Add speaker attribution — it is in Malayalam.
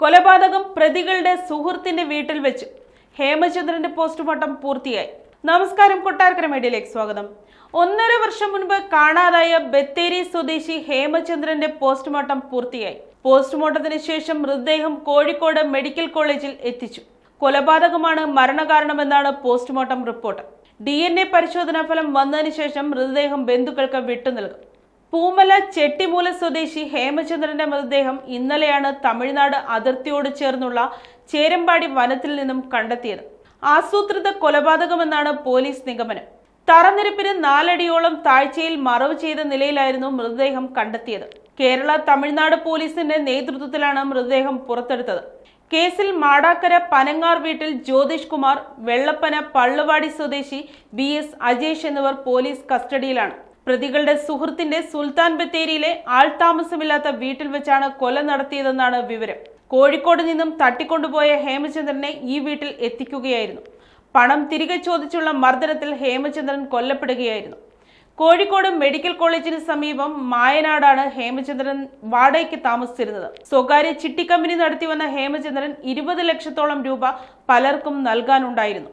Speaker 1: കൊലപാതകം പ്രതികളുടെ സുഹൃത്തിന്റെ വീട്ടിൽ വെച്ച് ഹേമചന്ദ്രന്റെ പോസ്റ്റ്മോർട്ടം പൂർത്തിയായി. നമസ്കാരം, കൊട്ടാരക്കര മീഡിയയിലേക്ക് സ്വാഗതം. 1.5 വർഷം മുൻപ് കാണാതായ ബത്തേരി സ്വദേശി ഹേമചന്ദ്രന്റെ പോസ്റ്റ്മോർട്ടം പൂർത്തിയായി. പോസ്റ്റ്മോർട്ടത്തിന് ശേഷം മൃതദേഹം കോഴിക്കോട് മെഡിക്കൽ കോളേജിൽ എത്തിച്ചു. കൊലപാതകമാണ് മരണകാരണമെന്നാണ് പോസ്റ്റ്മോർട്ടം റിപ്പോർട്ട്. DNA പരിശോധനാ ഫലം വന്നതിന് ശേഷം മൃതദേഹം ബന്ധുക്കൾക്ക് വിട്ടുനൽകും. പൂമല ചെട്ടിമൂല സ്വദേശി ഹേമചന്ദ്രന്റെ മൃതദേഹം ഇന്നലെയാണ് തമിഴ്നാട് അതിർത്തിയോട് ചേർന്നുള്ള ചേരമ്പാടി വനത്തിൽ നിന്നും കണ്ടെത്തിയത്. ആസൂത്രിത കൊലപാതകമെന്നാണ് പോലീസ് നിഗമനം. തറനിരപ്പിന് 4 അടിയോളം താഴ്ചയിൽ മറവ് ചെയ്ത നിലയിലായിരുന്നു മൃതദേഹം കണ്ടെത്തിയത്. കേരള തമിഴ്നാട് പോലീസിന്റെ നേതൃത്വത്തിലാണ് മൃതദേഹം പുറത്തെടുത്തത്. കേസിൽ മാടാക്കര പനങ്ങാർ വീട്ടിൽ ജ്യോതിഷ് കുമാർ, വെള്ളപ്പന പള്ളുവാടി സ്വദേശി BS അജേഷ് എന്നിവർ പോലീസ് കസ്റ്റഡിയിലാണ്. പ്രതികളുടെ സുഹൃത്തിന്റെ സുൽത്താൻ ബത്തേരിയിലെ ആൾതാമസമില്ലാത്ത വീട്ടിൽ വെച്ചാണ് കൊല നടത്തിയതെന്നാണ് വിവരം. കോഴിക്കോട് നിന്നും തട്ടിക്കൊണ്ടുപോയ ഹേമചന്ദ്രനെ ഈ വീട്ടിൽ എത്തിക്കുകയായിരുന്നു. പണം തിരികെ ചോദിച്ചുള്ള മർദ്ദനത്തിൽ ഹേമചന്ദ്രൻ കൊല്ലപ്പെടുകയായിരുന്നു. കോഴിക്കോട് മെഡിക്കൽ കോളേജിന് സമീപം മായനാടാണ് ഹേമചന്ദ്രൻ വാടകയ്ക്ക് താമസിച്ചിരുന്നത്. സ്വകാര്യ ചിട്ടിക്കമ്പനി നടത്തിവന്ന ഹേമചന്ദ്രൻ 20 ലക്ഷത്തോളം രൂപ പലർക്കും നൽകാനുണ്ടായിരുന്നു.